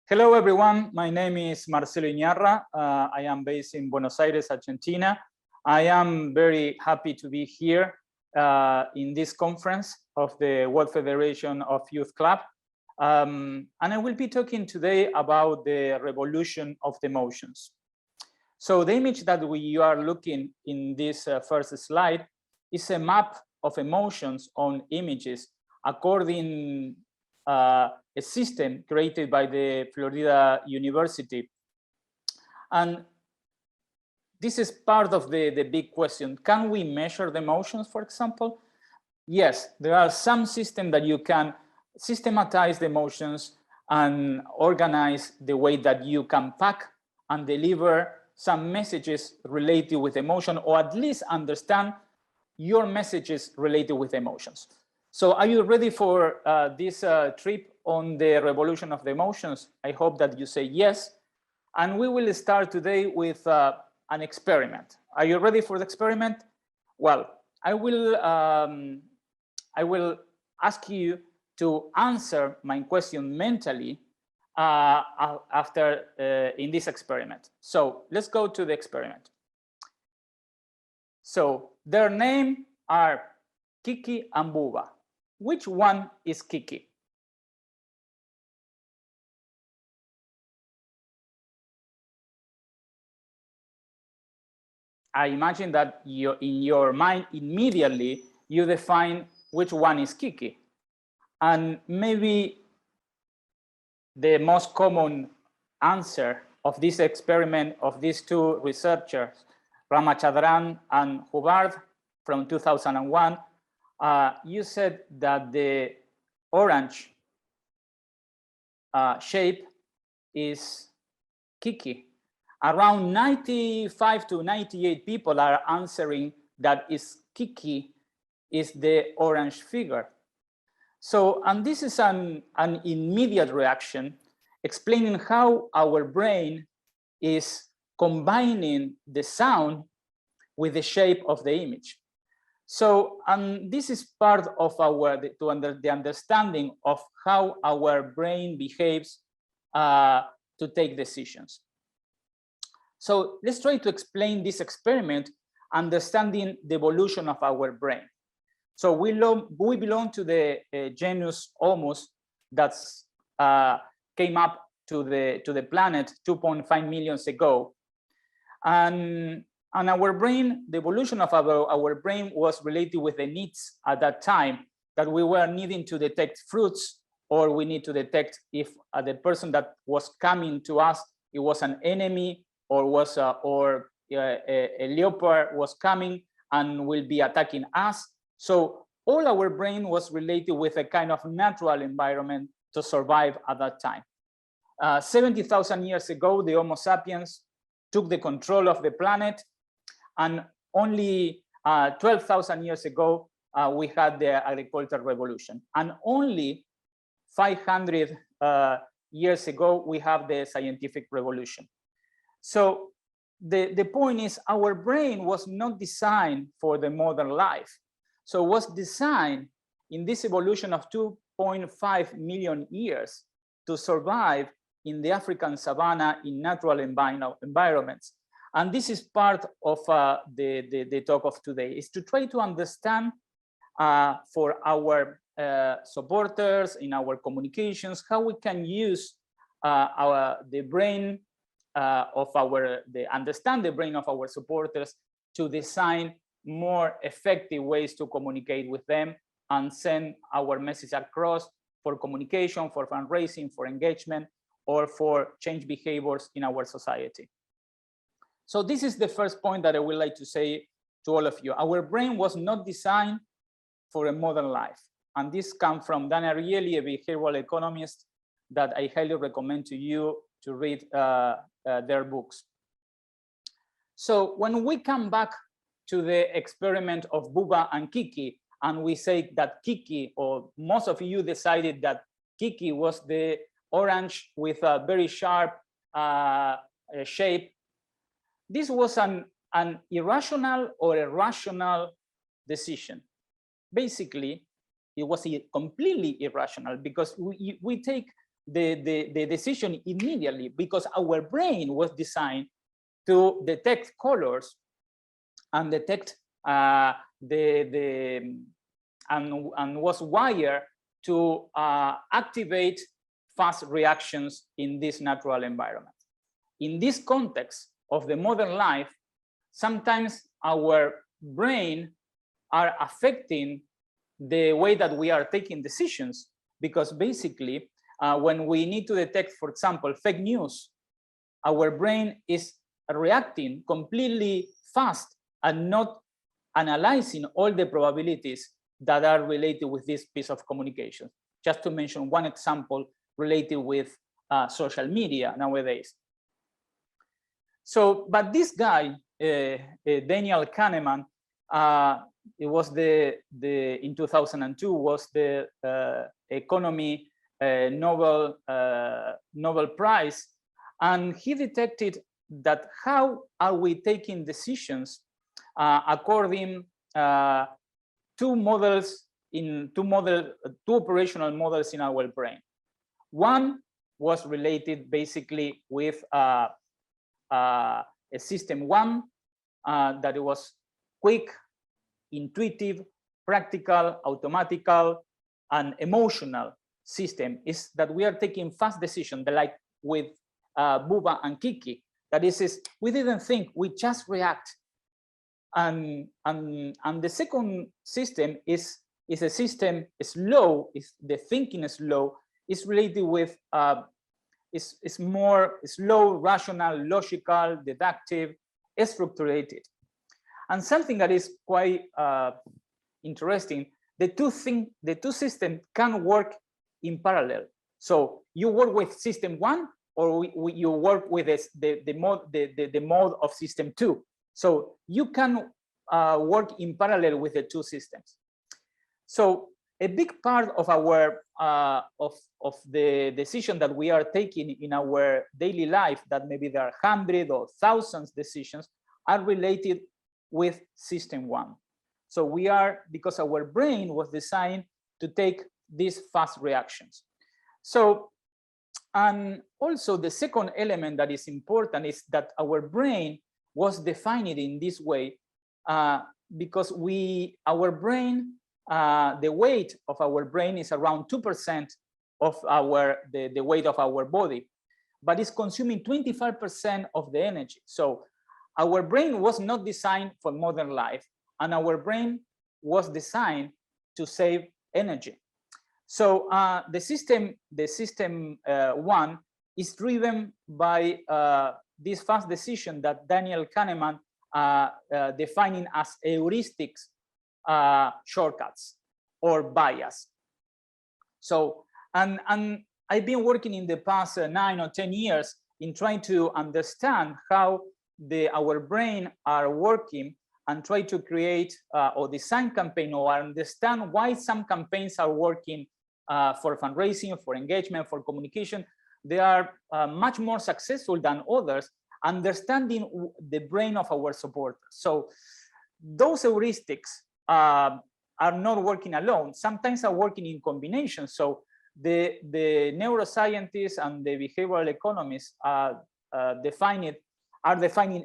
Hello, everyone. My name is Marcelo Iñiarra. I am based in Buenos Aires, Argentina. I am very happy to be here in this conference of the World Federation of Youth Club. And I will be talking today about the revolution of the emotions. So the image that you are looking in this first slide is a map of emotions on images according a system created by the Florida University. And this is part of the big question. Can we measure the emotions, for example? Yes, there are some systems that you can systematize the emotions and organize the way that you can pack and deliver some messages related with emotion, or at least understand your messages related with emotions. So are you ready for this trip on the revolution of the emotions? I hope that you say yes. And we will start today with an experiment. Are you ready for the experiment? Well, I will ask you to answer my question mentally in this experiment. So let's go to the experiment. So their names are Kiki and Buba. Which one is Kiki? I imagine that in your mind immediately you define which one is Kiki. And maybe the most common answer of this experiment of these two researchers, Ramachandran and Hubbard from 2001, you said that the orange shape is Kiki. Around 95 to 98 people are answering that Kiki is the orange figure. So, and this is an immediate reaction explaining how our brain is combining the sound with the shape of the image. So, and this is part of the understanding of how our brain behaves to take decisions. So let's try to explain this experiment, understanding the evolution of our brain. So we belong to the genus Homo that came up to the planet 2.5 million ago. And our brain, the evolution of our brain was related with the needs at that time, that we were needing to detect fruits, or we need to detect if the person that was coming to us, it was an enemy, or was a leopard was coming and will be attacking us. So all our brain was related with a kind of natural environment to survive at that time. 70,000 years ago, the Homo sapiens took the control of the planet, and only 12,000 years ago, we had the agricultural revolution. And only 500 years ago, we have the scientific revolution. So the point is, our brain was not designed for the modern life. So it was designed in this evolution of 2.5 million years to survive in the African savanna in natural environments. And this is part of the talk of today, is to try to understand for our supporters in our communications, how we can use the brain understand the brain of our supporters to design more effective ways to communicate with them and send our message across for communication, for fundraising, for engagement, or for change behaviors in our society. So this is the first point that I would like to say to all of you. Our brain was not designed for a modern life. And this comes from Dan Ariely, a behavioral economist that I highly recommend to you to read their books. So when we come back to the experiment of Buba and Kiki, and we say that Kiki, or most of you decided that Kiki was the orange with a very sharp shape, this was an irrational or a rational decision. Basically, it was completely irrational, because we take the decision immediately, because our brain was designed to detect colors and detect and was wired to activate fast reactions in this natural environment. In this context of the modern life, sometimes our brain are affecting the way that we are taking decisions, because basically when we need to detect, for example, fake news, our brain is reacting completely fast and not analyzing all the probabilities that are related with this piece of communication. Just to mention one example related with social media nowadays. So, but this guy, Daniel Kahneman, it was in 2002 was the economy Nobel Prize, and he detected that how are we taking decisions according two operational models in our brain. One was related basically with a system one that it was quick, intuitive, practical, automatical, and emotional system, is that we are taking fast decisions, like with Buba and Kiki. That is we didn't think, we just react. And the second system is a system slow, the thinking is slow, is related with is more slow, rational, logical, deductive, structured. And something that is quite interesting, the two systems can work in parallel. So you work with system one, or you work with the mode of system two. So you can work in parallel with the two systems. So a big part of our of the decision that we are taking in our daily life, that maybe there are hundreds or thousands decisions, are related with system one. So we are, because our brain was designed to take these fast reactions. So, and also the second element that is important is that our brain was defined in this way because our brain, the weight of our brain is around 2% of the weight of our body, but it's consuming 25% of the energy. So our brain was not designed for modern life, and our brain was designed to save energy. So the system one is driven by this fast decision that Daniel Kahneman defining as heuristics, shortcuts or bias. So and I've been working in the past 9 or 10 years in trying to understand how our brain are working, and try to create or design campaign, or understand why some campaigns are working for fundraising, for engagement, for communication. They are much more successful than others, understanding the brain of our supporters. So those heuristics are not working alone. Sometimes are working in combination. So the neuroscientists and the behavioral economists are defining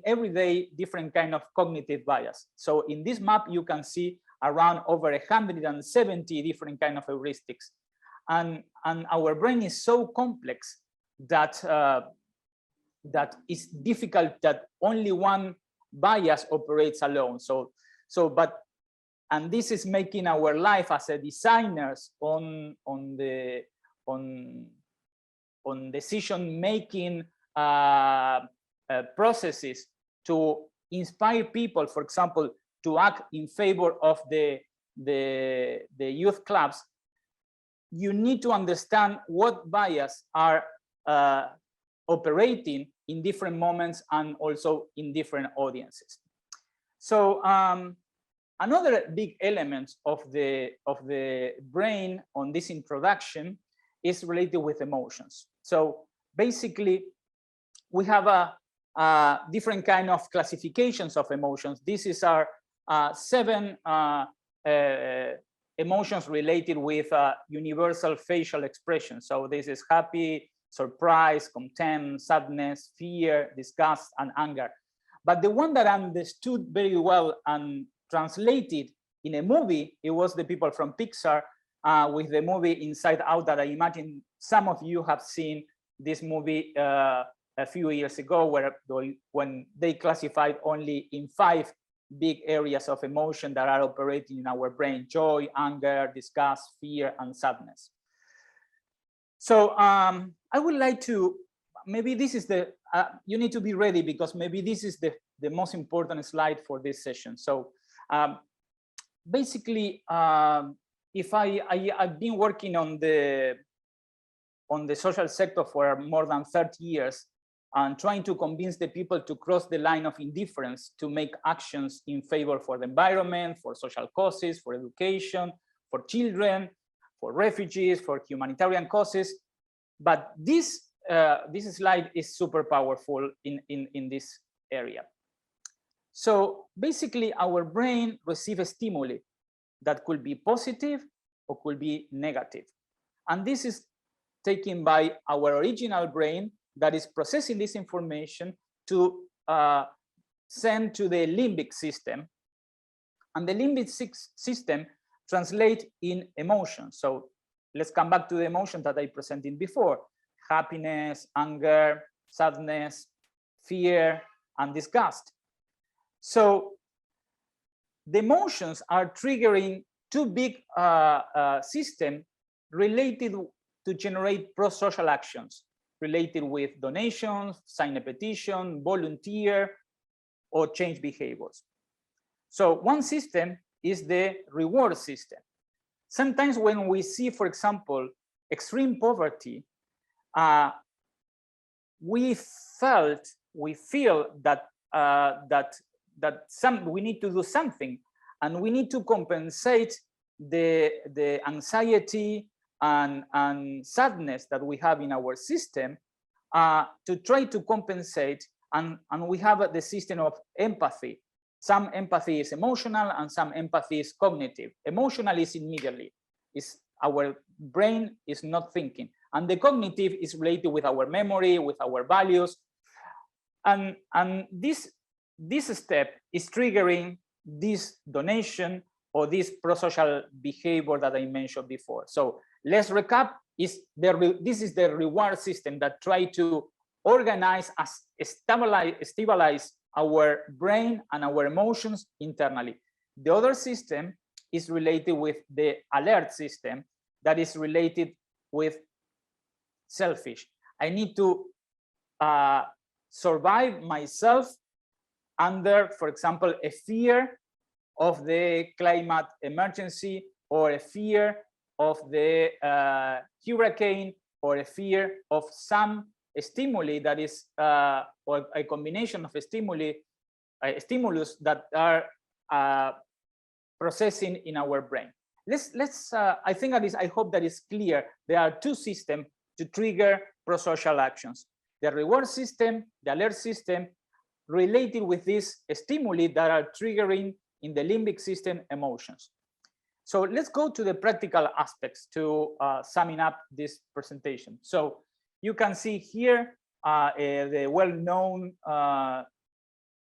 every day different kind of cognitive bias. So in this map, you can see around over 170 different kind of heuristics. And our brain is so complex that that it's difficult that only one bias operates alone. And this is making our life as a designers on decision making processes to inspire people, for example, to act in favor of the youth clubs. You need to understand what bias are operating in different moments and also in different audiences. So another big element of the brain on this introduction is related with emotions. So basically, we have a different kind of classifications of emotions. This is our 7 emotions related with universal facial expression. So this is happy, surprise, contempt, sadness, fear, disgust, and anger. But the one that understood very well and translated in a movie, it was the people from Pixar with the movie Inside Out, that I imagine some of you have seen this movie a few years ago, when they classified only in 5 big areas of emotion that are operating in our brain: joy, anger, disgust, fear, and sadness. So I would like to, maybe this is the, you need to be ready, because maybe this is the most important slide for this session. So basically, if I've been working on the social sector for more than 30 years, and trying to convince the people to cross the line of indifference to make actions in favor for the environment, for social causes, for education, for children, for refugees, for humanitarian causes. But this slide is super powerful in this area. So basically, our brain receives stimuli that could be positive or could be negative. And this is taken by our original brain that is processing this information to send to the limbic system. And the limbic system translates in emotions. So let's come back to the emotions that I presented before: happiness, anger, sadness, fear, and disgust. So the emotions are triggering 2 big systems related to generate pro-social actions, related with donations, sign a petition, volunteer, or change behaviors. So one system is the reward system. Sometimes when we see, for example, extreme poverty, we feel that we need to do something, and we need to compensate the anxiety and sadness that we have in our system, to try to compensate, and we have the system of empathy. Some empathy is emotional and some empathy is cognitive. Emotional is immediately, is our brain is not thinking, and the cognitive is related with our memory, with our values, and this step is triggering this donation or this pro-social behavior that I mentioned before. So let's recap. This is the reward system that try to organize, stabilize our brain and our emotions internally. The other system is related with the alert system, that is related with selfish. I need to survive myself under, for example, a fear of the climate emergency, or a fear of the hurricane, or a fear of some stimuli that is, or a combination of stimulus that are processing in our brain. I think that is, I hope that is clear. There are 2 systems to trigger pro-social actions: the reward system, the alert system, related with these stimuli that are triggering in the limbic system emotions. So let's go to the practical aspects to summing up this presentation. So you can see here the well-known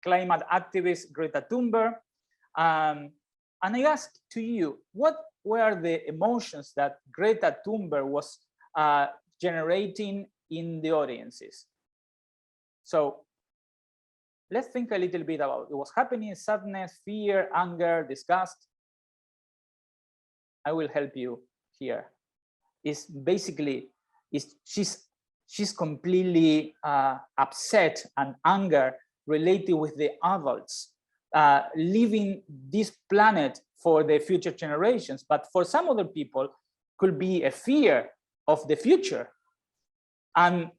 climate activist Greta Thunberg. And I ask to you, what were the emotions that Greta Thunberg was generating in the audiences? So let's think a little bit about it. It was happiness, sadness, fear, anger, disgust. I will help you here. It's basically, she's completely upset and anger related with the adults leaving this planet for the future generations. But for some other people, could be a fear of the future. And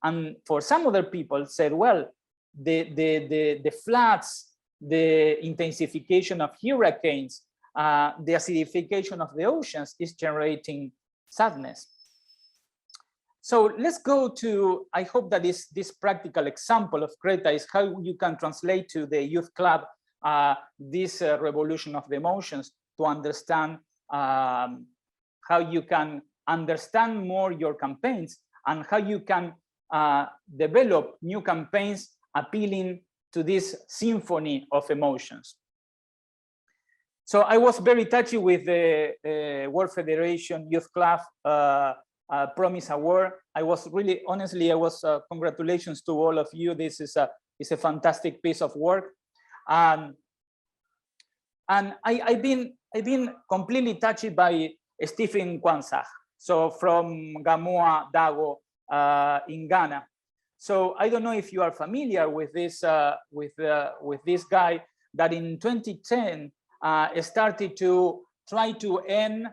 for some other people said, well, the floods, the intensification of hurricanes, the acidification of the oceans is generating sadness. So let's go to, I hope that this practical example of Greta is how you can translate to the youth club this revolution of the emotions to understand how you can understand more your campaigns and how you can develop new campaigns appealing to this symphony of emotions. So I was very touchy with the World Federation Youth Club Promise Award. I was really, honestly, I was congratulations to all of you. This is a fantastic piece of work, and I've been completely touched by Stephen Kwanza, so from Gamoa Dago in Ghana. So I don't know if you are familiar with this guy that in 2010 started to try to end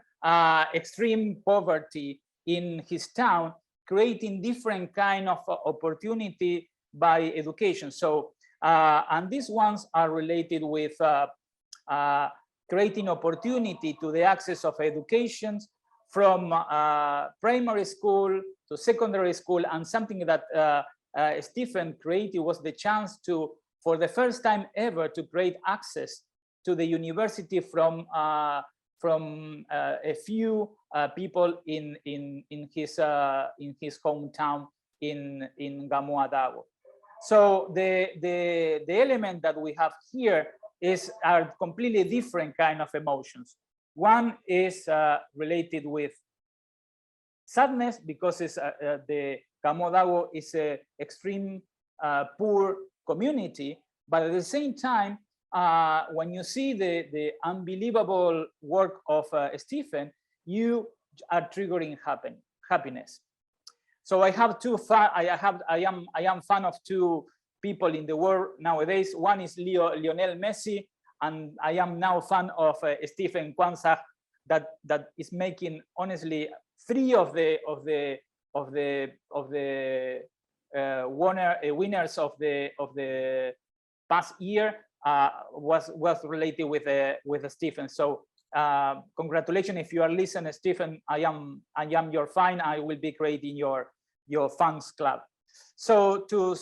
extreme poverty in his town, creating different kind of opportunity by education. So and these ones are related with creating opportunity to the access of education from primary school to secondary school, and something that Stephen created was the chance to, for the first time ever, to create access to the university from a few people in his hometown in Gamoa Dago. So the element that we have here are completely different kind of emotions. One is related with sadness, because it's the Gamoa Dago is an extreme poor community, but at the same time, when you see the unbelievable work of Stephen, you are triggering happiness. So I have I am fan of two people in the world nowadays. One is Lionel Messi, and I am now fan of Stephen Kwanza, that is making, honestly, three of the winners of the past year was related with Stephen. So congratulations if you are listening, Stephen. I am your fan. I will be creating your fans club. So to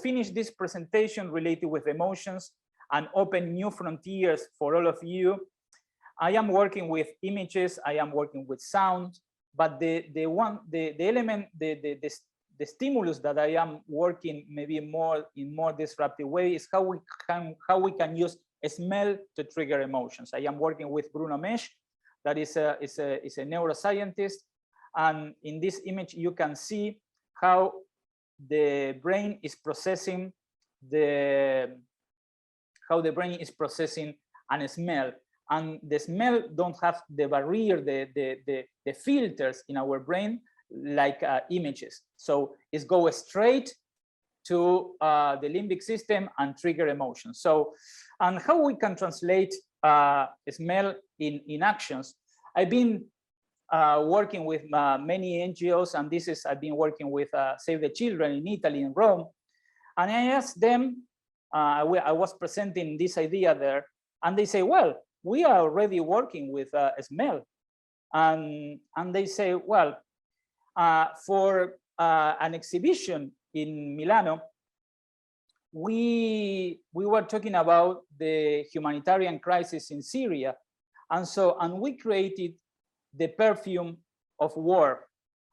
finish this presentation related with emotions and open new frontiers for all of you, I am working with images. I am working with sound, but the element, the stimulus that I am working maybe in more disruptive way is how we can use smell to trigger emotions. I am working with Bruno Mesh, that is a neuroscientist, and in this image you can see how the brain is processing and smell. And the smell don't have the barrier, the filters in our brain like images. So it goes straight to the limbic system and trigger emotions. So, and how we can translate smell in actions? I've been working with many NGOs, and I've been working with Save the Children in Italy, in Rome. And I asked them, I was presenting this idea there, and they say, well, we are already working with smell. And they say, well, for an exhibition in Milano, we were talking about the humanitarian crisis in Syria. And we created the Perfume of War.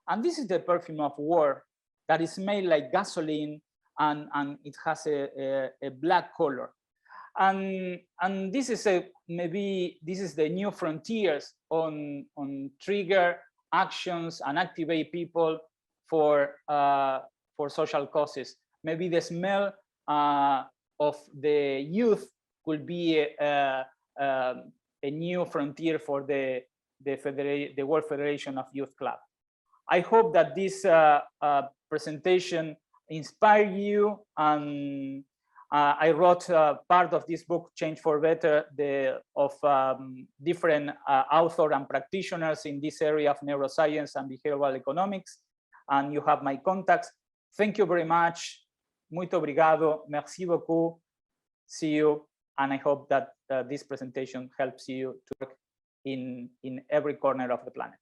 And this is the Perfume of War that is made like gasoline, and it has a black color. And this is maybe this is the new frontiers on trigger actions and activate people for social causes. Maybe the smell of the youth could be a new frontier for the World Federation of Youth Club. I hope that this presentation inspired you, and I wrote part of this book, Change for Better, of different authors and practitioners in this area of neuroscience and behavioral economics, and you have my contacts. Thank you very much. Muito obrigado. Merci beaucoup. See you, and I hope that this presentation helps you to work in every corner of the planet.